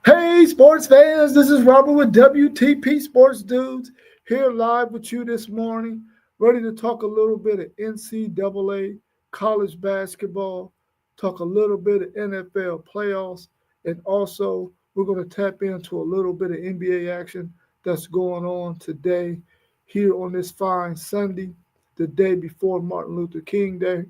Hey, sports fans, this is Robert with WTP Sports Dudes here live with you this morning, ready to talk a little bit of NCAA college basketball, talk a little bit of NFL playoffs, and also we're going to tap into a little bit of NBA action that's going on today here on this fine Sunday, the day before Martin Luther King Day.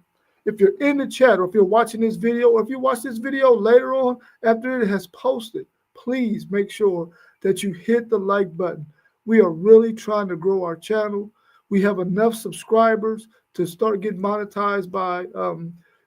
If you're in the chat or if you're watching this video or if you watch this video later on after it has posted, please make sure that you hit the like button. We are really trying to grow our channel. We have enough subscribers to start getting monetized by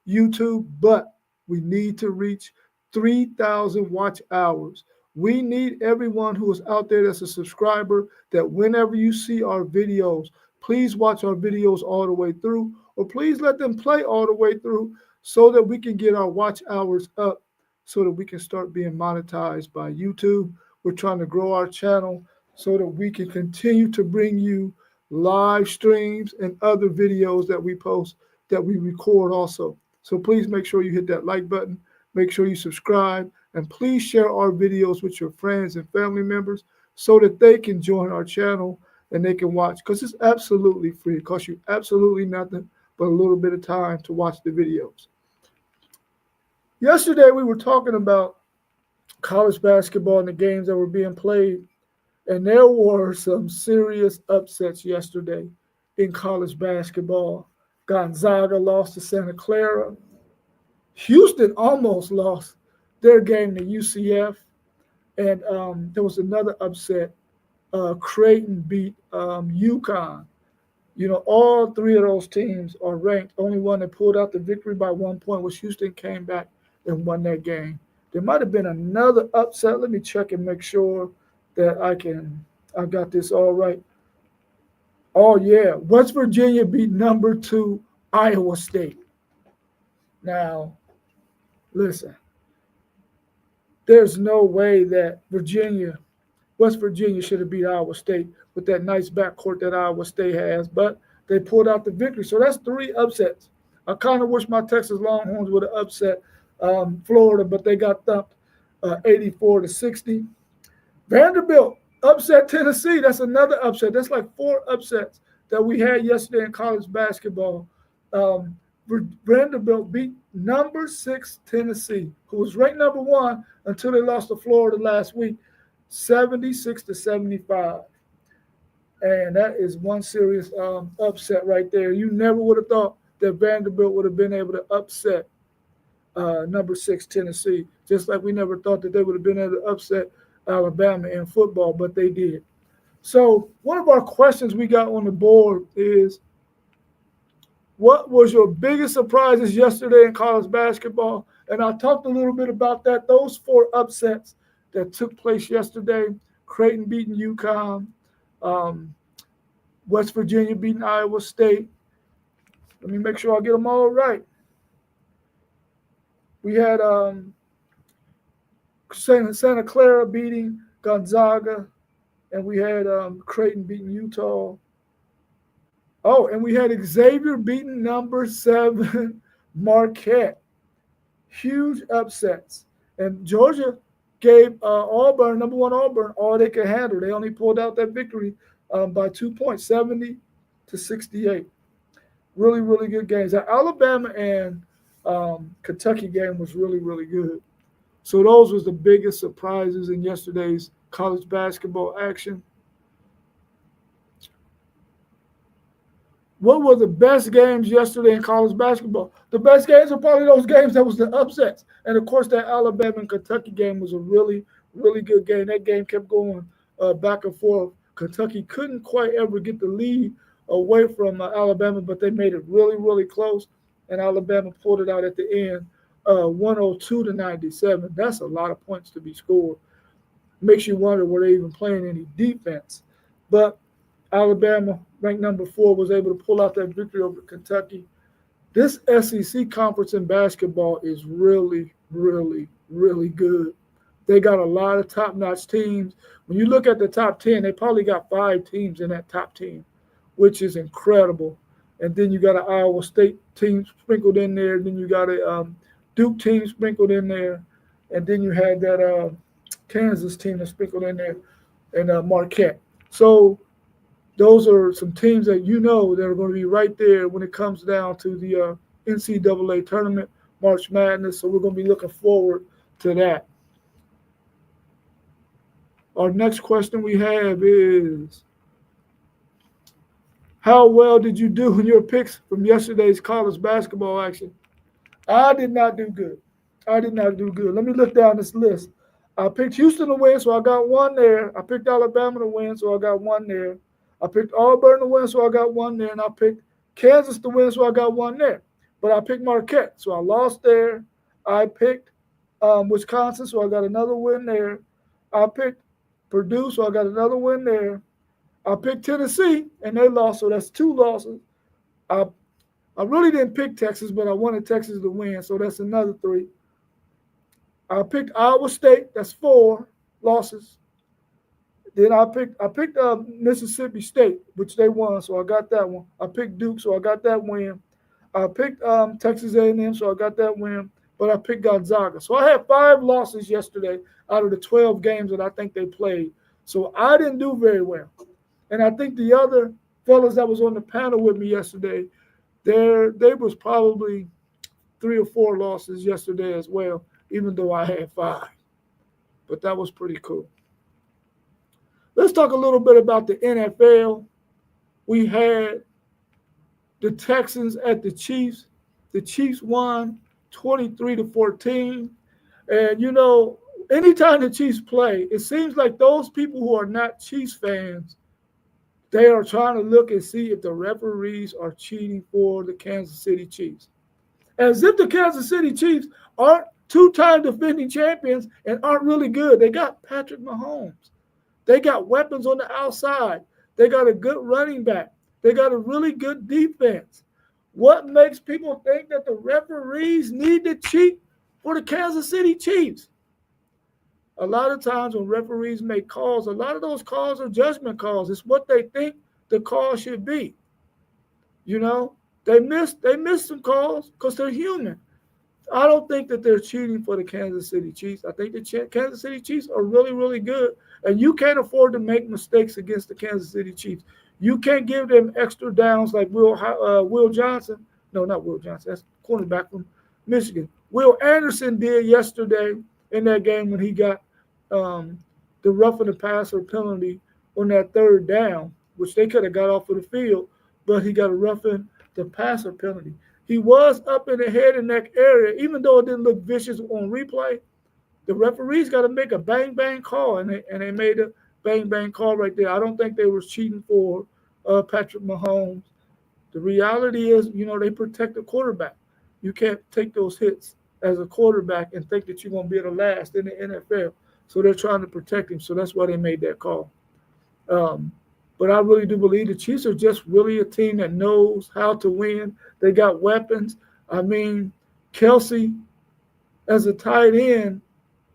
YouTube, but we need to reach 3,000 watch hours. We need everyone who is out there that's a subscriber that whenever you see our videos, please watch our videos all the way through, or please let them play all the way through so that we can get our watch hours up so that we can start being monetized by YouTube. We're trying to grow our channel so that we can continue to bring you live streams and other videos that we post that we record also. So please make sure you hit that like button, make sure you subscribe, and please share our videos with your friends and family members so that they can join our channel and they can watch, because it's absolutely free. It costs you absolutely nothing but a little bit of time to watch the videos. Yesterday, we were talking about college basketball and the games that were being played, and there were some serious upsets yesterday in college basketball. Gonzaga lost to Santa Clara. Houston almost lost their game to UCF, and there was another upset. Creighton beat UConn. You know, all three of those teams are ranked. Only one that pulled out the victory by 1 point was Houston, came back and won that game. There might have been another upset. Let me check and make sure that I got this all right. Oh yeah, West Virginia beat number 2 Iowa State. Now, listen, there's no way that West Virginia should have beat Iowa State with that nice backcourt that Iowa State has, but they pulled out the victory. So that's 3 upsets. I kind of wish my Texas Longhorns would have upset Florida, but they got thumped 84-60. Vanderbilt upset Tennessee. That's another upset. That's like 4 upsets that we had yesterday in college basketball. Vanderbilt beat number 6 Tennessee, who was ranked number 1 until they lost to Florida last week, 76-75. And that is one serious upset right there. You never would have thought that Vanderbilt would have been able to upset number 6 Tennessee, just like we never thought that they would have been able to upset Alabama in football, but they did. So one of our questions we got on the board is, what was your biggest surprises yesterday in college basketball? And I talked a little bit about that. Those 4 upsets that took place yesterday: Creighton beating UConn, West Virginia beating Iowa State. Let me make sure I get them all right. We had Santa Clara beating Gonzaga, and we had Creighton beating Utah. Oh, and we had Xavier beating number 7 Marquette. Huge upsets. And Georgia gave Auburn, number 1 Auburn, all they could handle. They only pulled out that victory by 2 points, 70-68. Really, really good games. The Alabama and Kentucky game was really, really good. So those was the biggest surprises in yesterday's college basketball action. What were the best games yesterday in college basketball? The best games are probably those games that was the upsets. And, of course, that Alabama and Kentucky game was a really, really good game. That game kept going back and forth. Kentucky couldn't quite ever get the lead away from Alabama, but they made it really, really close. And Alabama pulled it out at the end, 102-97. That's a lot of points to be scored. Makes you wonder, were they even playing any defense? But Alabama, ranked number 4, was able to pull out that victory over Kentucky. This SEC conference in basketball is really, really, really good. They got a lot of top-notch teams. When you look at the top 10, they probably got 5 teams in that top 10, which is incredible. And then you got an Iowa State team sprinkled in there. Then you got a Duke team sprinkled in there. And then you had that Kansas team that's sprinkled in there, and Marquette. So those are some teams that that are going to be right there when it comes down to the NCAA tournament, March Madness. So we're going to be looking forward to that. Our next question we have is, how well did you do in your picks from yesterday's college basketball action? I did not do good. I did not do good. Let me look down this list. I picked Houston to win, so I got one there. I picked Alabama to win, so I got one there. I picked Auburn to win, so I got one there. And I picked Kansas to win, so I got one there. But I picked Marquette, so I lost there. I picked Wisconsin, so I got another win there. I picked Purdue, so I got another win there. I picked Tennessee, and they lost, so that's 2 losses. I really didn't pick Texas, but I wanted Texas to win, so that's another 3. I picked Iowa State, that's 4 losses. Then I picked Mississippi State, which they won, so I got that one. I picked Duke, so I got that win. I picked Texas A&M, so I got that win. But I picked Gonzaga. So I had 5 losses yesterday out of the 12 games that I think they played. So I didn't do very well. And I think the other fellas that was on the panel with me yesterday, they was probably 3 or 4 losses yesterday as well, even though I had 5. But that was pretty cool. Let's talk a little bit about the NFL. We had the Texans at the Chiefs. The Chiefs won 23-14. And, anytime the Chiefs play, it seems like those people who are not Chiefs fans, they are trying to look and see if the referees are cheating for the Kansas City Chiefs. As if the Kansas City Chiefs aren't 2-time defending champions and aren't really good. They got Patrick Mahomes. They got weapons on the outside. They got a good running back. They got a really good defense. What makes people think that the referees need to cheat for the Kansas City Chiefs? A lot of times when referees make calls, a lot of those calls are judgment calls. It's what they think the call should be. They miss some calls because they're human. I don't think that they're cheating for the Kansas City Chiefs. I think the Kansas City Chiefs are really, really good, and you can't afford to make mistakes against the Kansas City Chiefs. You can't give them extra downs like Will Johnson. No, not Will Johnson. That's cornerback from Michigan. Will Anderson did yesterday in that game when he got the roughing the passer penalty on that 3rd down, which they could have got off of the field, but he got a roughing the passer penalty. He was up in the head and neck area, even though it didn't look vicious on replay. The referees got to make a bang-bang call, and they made a bang-bang call right there. I don't think they were cheating for Patrick Mahomes. The reality is, they protect the quarterback. You can't take those hits as a quarterback and think that you're going to be able to last in the NFL. So they're trying to protect him, so that's why they made that call. But I really do believe the Chiefs are just really a team that knows how to win. They got weapons. I mean, Kelsey, as a tight end,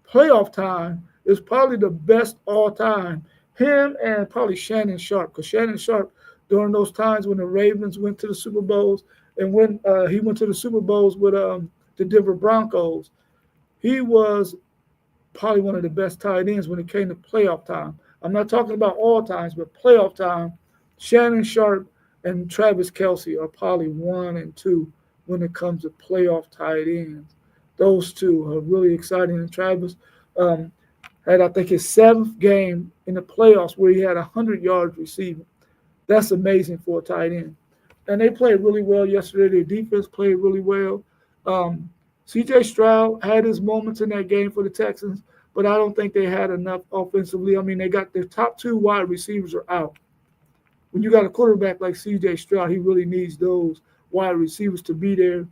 playoff time, is probably the best all time. Him and probably Shannon Sharp, because Shannon Sharp, during those times when the Ravens went to the Super Bowls and when he went to the Super Bowls with the Denver Broncos, he was probably one of the best tight ends when it came to playoff time. I'm not talking about all times, but playoff time, Shannon Sharp and Travis Kelsey are probably 1 and 2 when it comes to playoff tight ends. Those two are really exciting. And Travis had, I think, his 7th game in the playoffs where he had 100 yards receiving. That's amazing for a tight end. And they played really well yesterday. Their defense played really well. C.J. Stroud had his moments in that game for the Texans, but I don't think they had enough offensively. I mean, they got their top 2 wide receivers are out. When you got a quarterback like C.J. Stroud, he really needs those wide receivers to be there.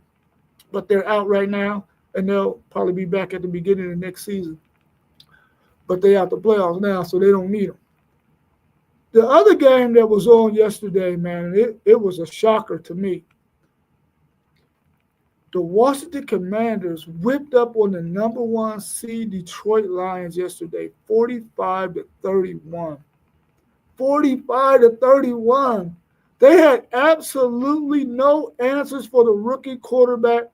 But they're out right now, and they'll probably be back at the beginning of next season. But they're out the playoffs now, so they don't need them. The other game that was on yesterday, man, it was a shocker to me. The Washington Commanders whipped up on the number 1 seed Detroit Lions yesterday, 45-31. 45-31. They had absolutely no answers for the rookie quarterback.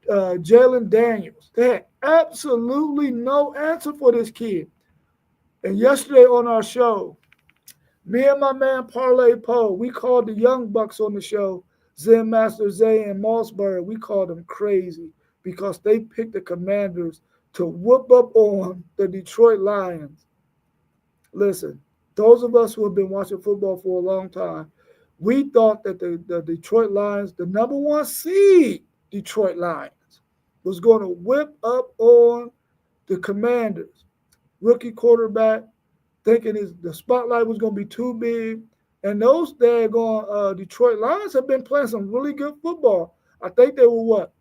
Jalen Daniels. They had absolutely no answer for this kid. And yesterday on our show, me and my man Parlay Poe, we called the Young Bucks on the show, Zen Master Zay and Mossberg. We called them crazy because they picked the Commanders to whoop up on the Detroit Lions. Listen, those of us who have been watching football for a long time, we thought that the Detroit Lions, the number one seed Detroit Lions, was going to whip up on the Commanders. Rookie quarterback, thinking the spotlight was going to be too big. And those daggone Detroit Lions have been playing some really good football. I think they were what,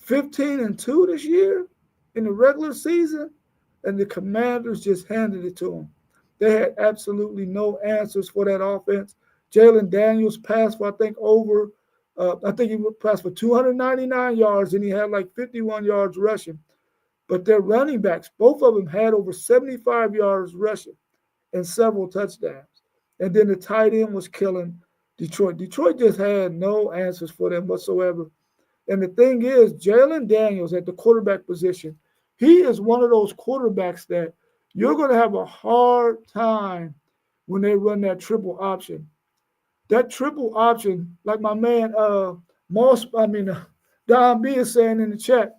15-2 this year in the regular season, and the Commanders just handed it to them. They had absolutely no answers for that offense. Jalen Daniels passed for I think he passed for 299 yards, and he had like 51 yards rushing. But their running backs, both of them had over 75 yards rushing and several touchdowns. And then the tight end was killing Detroit. Detroit just had no answers for them whatsoever. And the thing is, Jalen Daniels at the quarterback position, he is one of those quarterbacks that you're going to have a hard time when they run that triple option. That triple option, like my man Don B is saying in the chat,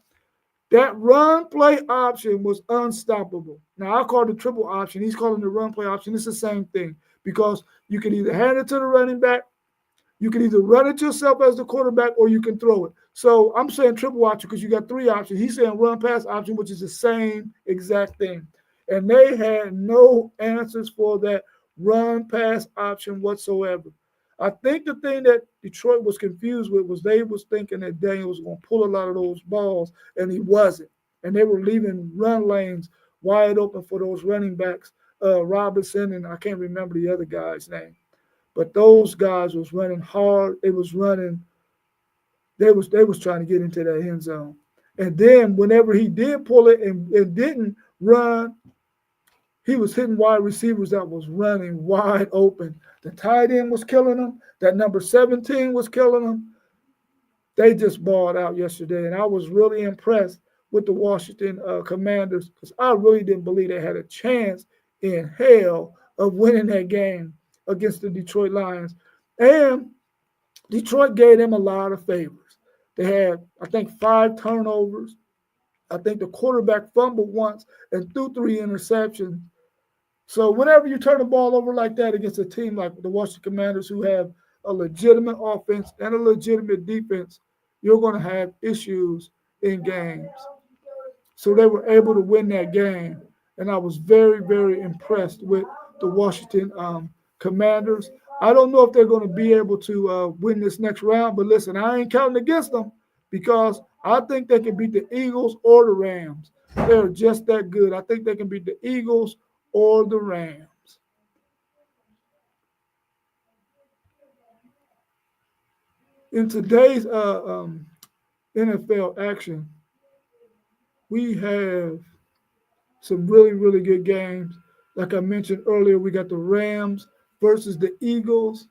that run play option was unstoppable. Now I call it the triple option. He's calling the run play option. It's the same thing because you can either hand it to the running back, you can either run it yourself as the quarterback, or you can throw it. So I'm saying triple option because you got three options. He's saying run pass option, which is the same exact thing. And they had no answers for that run pass option whatsoever. I think the thing that Detroit was confused with was they was thinking that Daniel was going to pull a lot of those balls, and he wasn't. And they were leaving run lanes wide open for those running backs, Robinson, and I can't remember the other guy's name. But those guys was running hard. They was trying to get into that end zone. And then whenever he did pull it and didn't run, he was hitting wide receivers that was running wide open. The tight end was killing them. That number 17 was killing them. They just balled out yesterday. And I was really impressed with the Washington Commanders because I really didn't believe they had a chance in hell of winning that game against the Detroit Lions. And Detroit gave them a lot of favors. They had, I think, 5 turnovers. I think the quarterback fumbled once and threw 3 interceptions. So whenever you turn the ball over like that against a team like the Washington Commanders, who have a legitimate offense and a legitimate defense, you're going to have issues in games. So they were able to win that game. And I was very, very impressed with the Washington Commanders. I don't know if they're going to be able to win this next round, but listen, I ain't counting against them because I think they can beat the Eagles or the Rams. They're just that good. I think they can beat the Eagles or the Rams. In today's NFL action, we have some really, really good games. Like I mentioned earlier, we got the Rams versus the Eagles.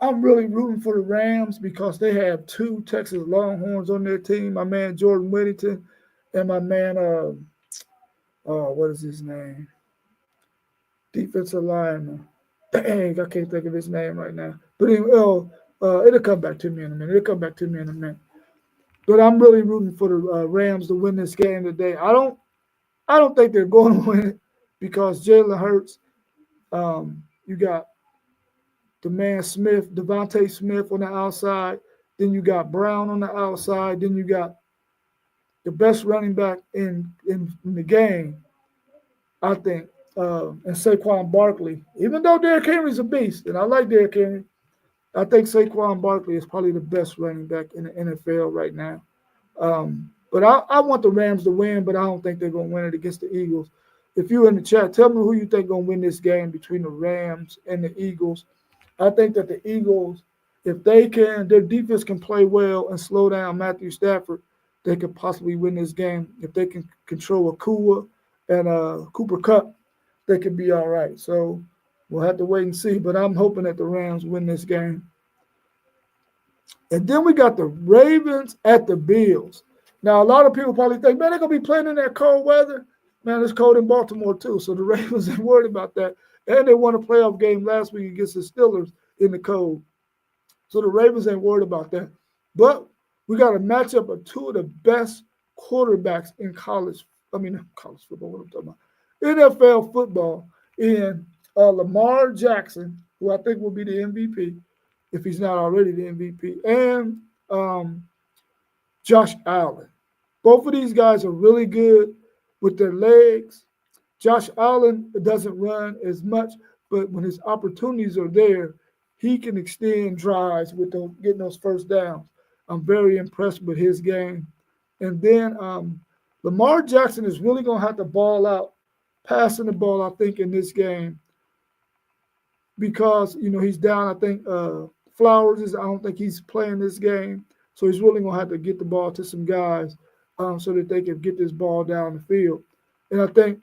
I'm really rooting for the Rams because they have 2 Texas Longhorns on their team. My man Jordan Whittington and my man, what is his name? Defensive lineman. Dang, I can't think of his name right now. But anyway, it'll come back to me in a minute. But I'm really rooting for the Rams to win this game today. I don't think they're going to win it because Jalen Hurts. You got the man Smith, Devontae Smith on the outside. Then you got Brown on the outside. Then you got the best running back in the game, I think, and Saquon Barkley. Even though Derrick Henry's a beast, and I like Derrick Henry, I think Saquon Barkley is probably the best running back in the NFL right now. But I want the Rams to win, but I don't think they're going to win it against the Eagles. If you're in the chat, tell me who you think going to win this game between the Rams and the Eagles. I think that the Eagles, if their defense can play well and slow down Matthew Stafford, they could possibly win this game. If they can control Akua and Cooper Kupp, they could be all right. So we'll have to wait and see. But I'm hoping that the Rams win this game. And then we got the Ravens at the Bills. Now, a lot of people probably think, man, they're going to be playing in that cold weather. Man, it's cold in Baltimore, too. So the Ravens ain't worried about that. And they won a playoff game last week against the Steelers in the cold. So the Ravens ain't worried about that. But we got a matchup of two of the best quarterbacks in college football, what I'm talking about. NFL football in Lamar Jackson, who I think will be the MVP, if he's not already the MVP, and um, Josh Allen. Both of these guys are really good with their legs. Josh Allen doesn't run as much, but when his opportunities are there, he can extend drives with getting those first downs. I'm very impressed with his game. And then Lamar Jackson is really going to have to ball out, passing the ball, I think, in this game because, he's down, I think, Flowers I don't think he's playing this game. So he's really going to have to get the ball to some guys so that they can get this ball down the field. And I think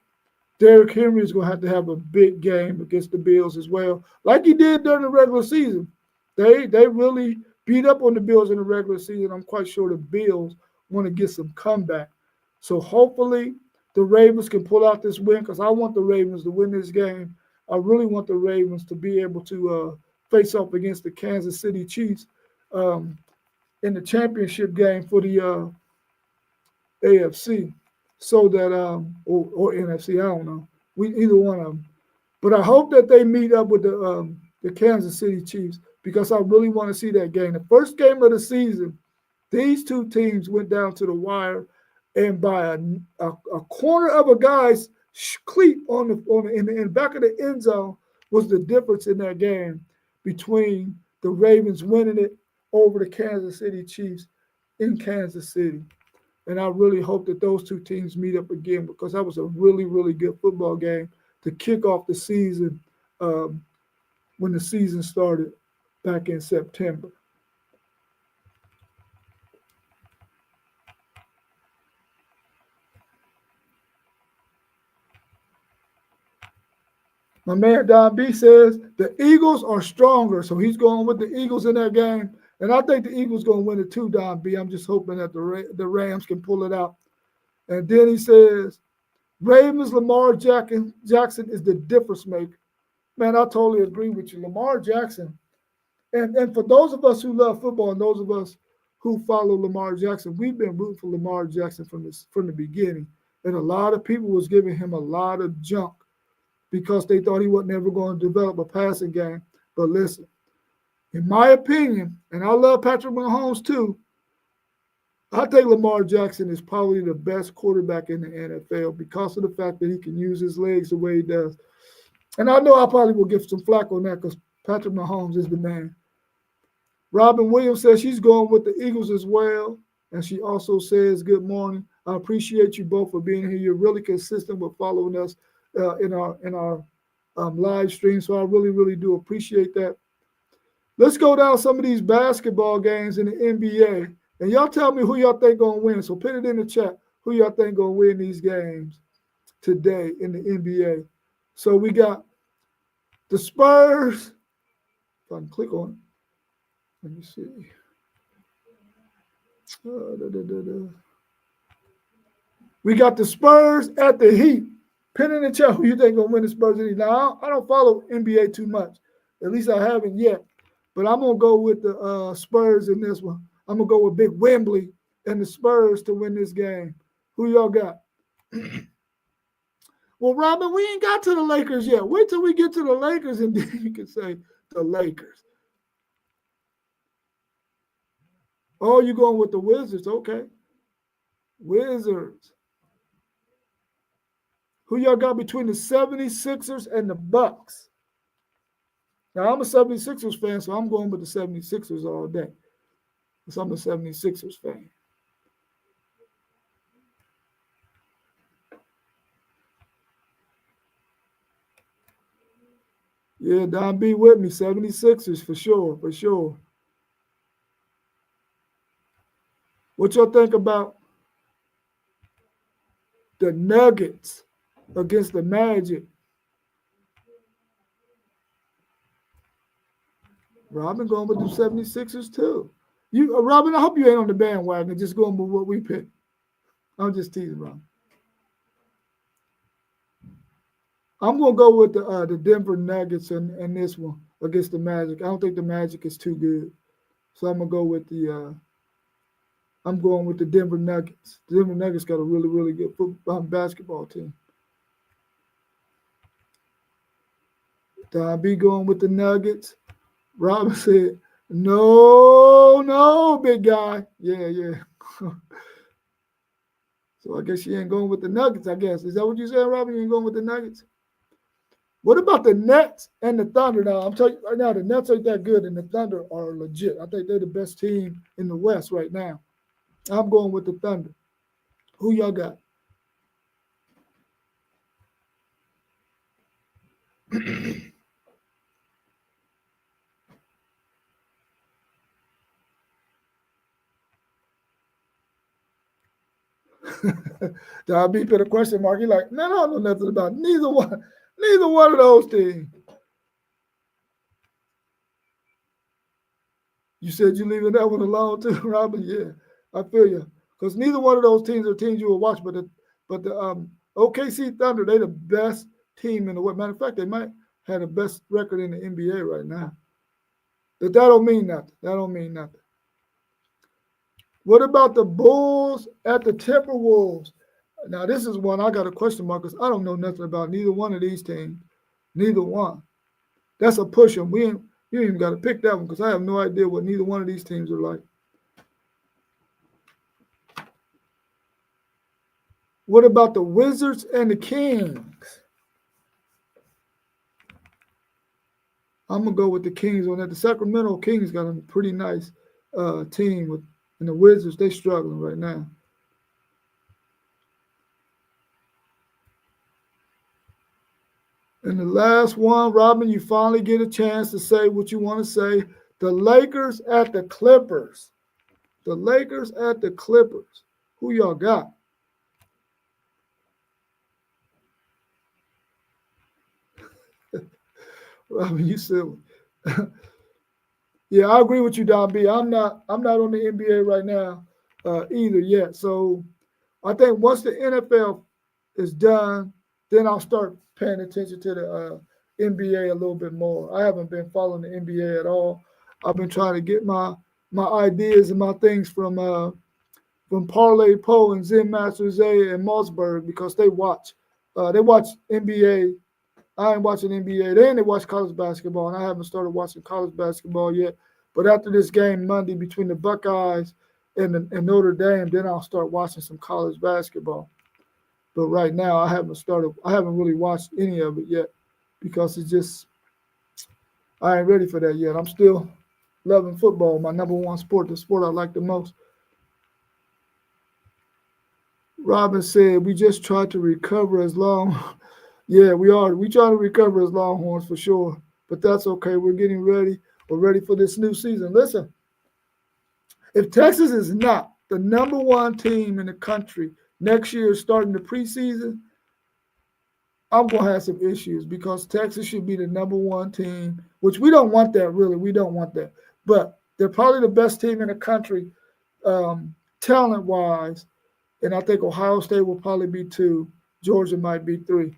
Derrick Henry is going to have a big game against the Bills as well, like he did during the regular season. They really beat up on the Bills in the regular season. I'm quite sure the Bills want to get some comeback. So hopefully the Ravens can pull out this win because I want the Ravens to win this game. I really want the Ravens to be able to face off against the Kansas City Chiefs in the championship game for the AFC. So that or NFC, I don't know. Either one of them. But I hope that they meet up with the Kansas City Chiefs because I really want to see that game. The first game of the season, these two teams went down to the wire, and by a corner of a guy's cleat in the back of the end zone was the difference in that game between the Ravens winning it over the Kansas City Chiefs in Kansas City. And I really hope that those two teams meet up again because that was a really, really good football game to kick off the season when the season started back in September. My man Don B says the Eagles are stronger, so he's going with the Eagles in that game. And I think the Eagles going to win it too, Don B. I'm just hoping that the Rams can pull it out. And then he says, Ravens, Lamar Jackson is the difference maker. Man, I totally agree with you. Lamar Jackson, and for those of us who love football and those of us who follow Lamar Jackson, we've been rooting for Lamar Jackson from the beginning. And a lot of people was giving him a lot of junk because they thought he wasn't ever going to develop a passing game. But listen, in my opinion, and I love Patrick Mahomes too, I think Lamar Jackson is probably the best quarterback in the NFL because of the fact that he can use his legs the way he does. And I know I probably will give some flack on that because Patrick Mahomes is the man. Robin Williams says she's going with the Eagles as well. And she also says, good morning. I appreciate you both for being here. You're really consistent with following us in our live stream. So I really, really do appreciate that. Let's go down some of these basketball games in the NBA. And y'all tell me who y'all think going to win. So put it in the chat. Who y'all think going to win these games today in the NBA. So we got the Spurs. If I can click on it. Let me see. We got the Spurs at the Heat. Pin in the chat who you think going to win the Spurs at the Heat. Now, I don't follow NBA too much. At least I haven't yet. But I'm going to go with the Spurs in this one. I'm going to go with Big Wembley and the Spurs to win this game. Who y'all got? Well, Robin, we ain't got to the Lakers yet. Wait till we get to the Lakers and then you can say the Lakers. Oh, you're going with the Wizards. Okay. Wizards. Who y'all got between the 76ers and the Bucks? Now, I'm a 76ers fan, so I'm going with the 76ers all day. Because I'm a 76ers fan. Yeah, Don B with me. 76ers for sure, for sure. What y'all think about the Nuggets against the Magic? Robin going with the 76ers too. Robin, I hope you ain't on the bandwagon just going with what we pick. I'm just teasing, Robin. I'm gonna go with the Denver Nuggets and this one against the Magic. I don't think the Magic is too good, so I'm gonna go with I'm going with the Denver Nuggets. The Denver Nuggets got a really really good basketball team. Don B going with the Nuggets. Robin said, "No, no, big guy." Yeah, yeah. So I guess you ain't going with the Nuggets. I guess is that what you said, Robin? You ain't going with the Nuggets? What about the Nets and the Thunder? Now, I'm telling you right now, the Nets ain't that good, and the Thunder are legit. I think they're the best team in the West right now. I'm going with the Thunder. Who y'all got? I'll be put a question mark. He like, man, I don't know nothing about neither one of those teams. You said you leaving that one alone too, Robin. Yeah, I feel you. Because neither one of those teams are teams you will watch, but the OKC Thunder, they the best team in the world. Matter of fact, they might have the best record in the NBA right now. But that don't mean nothing. That don't mean nothing. What about the Bulls at the Timberwolves? Now, this is one I got a question mark because I don't know nothing about neither one of these teams. Neither one. That's a push 'em. You ain't even got to pick that one because I have no idea what neither one of these teams are like. What about the Wizards and the Kings? I'm going to go with the Kings on that. The Sacramento Kings got a pretty nice team, and the Wizards, they struggling right now. And the last one, Robin, you finally get a chance to say what you want to say. The Lakers at the Clippers. The Lakers at the Clippers. Who y'all got? Robin, you silly. Yeah, I agree with you, Don B. I'm not on the NBA right now either yet. So I think once the NFL is done, then I'll start paying attention to the NBA a little bit more. I haven't been following the NBA at all. I've been trying to get my ideas and my things from Parlay Poe and Zen Master Zay and Mossberg because they watch NBA. I ain't watching NBA. They watch college basketball, and I haven't started watching college basketball yet. But after this game Monday between the Buckeyes and Notre Dame, then I'll start watching some college basketball. But right now, I haven't really watched any of it yet because I ain't ready for that yet. I'm still loving football, my number one sport, the sport I like the most. Robin said, we just tried to recover as long. Yeah, we are. We try to recover as Longhorns for sure. But that's okay. We're getting ready. We're ready for this new season. Listen, if Texas is not the number one team in the country next year starting the preseason, I'm going to have some issues because Texas should be the number one team, which we don't want that, really. We don't want that. But they're probably the best team in the country talent-wise, and I think Ohio State will probably be 2. Georgia might be 3.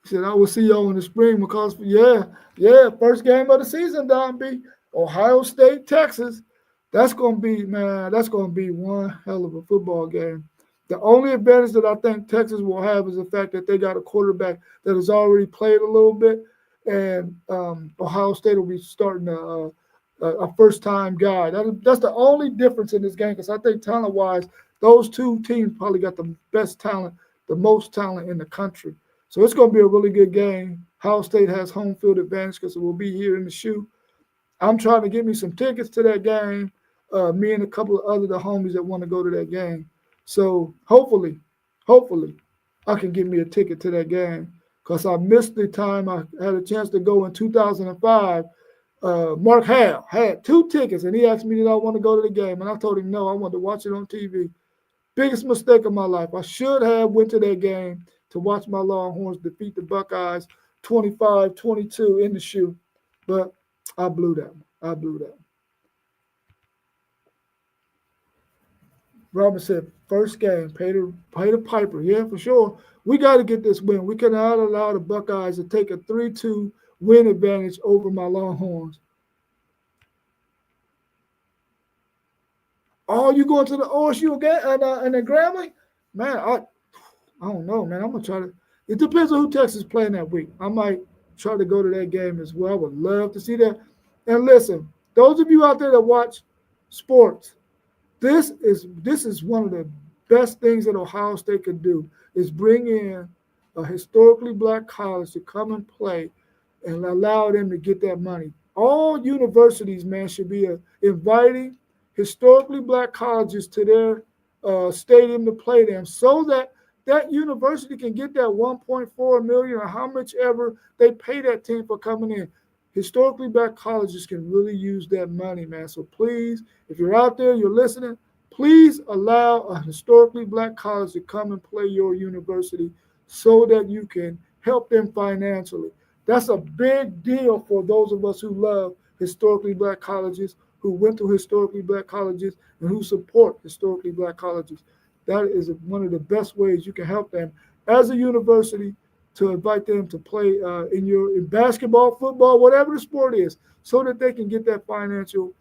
He said, I will see y'all in the spring because, first game of the season, Don B. Ohio State, Texas. That's going to be one hell of a football game. The only advantage that I think Texas will have is the fact that they got a quarterback that has already played a little bit, and Ohio State will be starting a first-time guy. That's the only difference in this game because I think talent-wise, those two teams probably got the best talent, the most talent in the country. So it's going to be a really good game. Ohio State has home field advantage because it will be here in the shoe. I'm trying to get me some tickets to that game. Me and a couple of other the homies that want to go to that game. So hopefully, I can get me a ticket to that game because I missed the time I had a chance to go in 2005. Mark Hale had 2 tickets, and he asked me did I want to go to the game, and I told him no, I wanted to watch it on TV. Biggest mistake of my life. I should have went to that game to watch my Longhorns defeat the Buckeyes 25-22 in the shoe. But I blew that one. I blew that one. Robin said, first game, pay the piper. Yeah, for sure. We got to get this win. We cannot allow the Buckeyes to take a 3-2 win advantage over my Longhorns. Oh, you going to the OSU again and the Grambling? Man, I don't know, man. I'm gonna try to. It depends on who Texas is playing that week. I might try to go to that game as well. I would love to see that. And listen, those of you out there that watch sports, this is one of the best things that Ohio State could do is bring in a historically black college to come and play and allow them to get that money. All universities, man, should be inviting historically black colleges to their stadium to play them, so that that university can get that 1.4 million or how much ever they pay that team for coming in. Historically black colleges can really use that money, man. So please, if you're out there, you're listening, please allow a historically black college to come and play your university so that you can help them financially. That's a big deal for those of us who love historically black colleges, who went to historically black colleges, and who support historically black colleges. That is one of the best ways you can help them as a university, to invite them to play in basketball, football, whatever the sport is, so that they can get that financial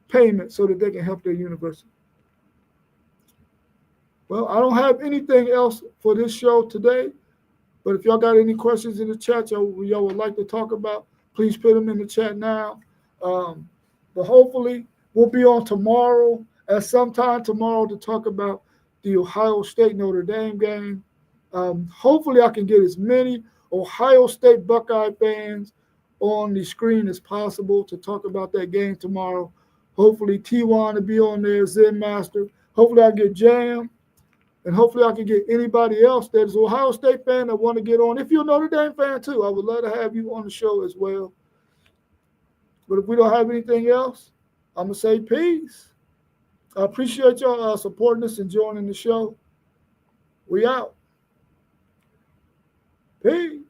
payment so that they can help their university. Well, I don't have anything else for this show today. But if y'all got any questions in the chat y'all would like to talk about, please put them in the chat now. But hopefully we'll be on tomorrow at some time tomorrow to talk about the Ohio State Notre Dame game. Hopefully I can get as many Ohio State Buckeye fans on the screen as possible to talk about that game tomorrow. Hopefully T1 will be on there, Zen Master. Hopefully I get Jam. And hopefully I can get anybody else that is an Ohio State fan that want to get on. If you're a Notre Dame fan too, I would love to have you on the show as well. But if we don't have anything else, I'm going to say peace. I appreciate y'all supporting us and joining the show. We out. Peace.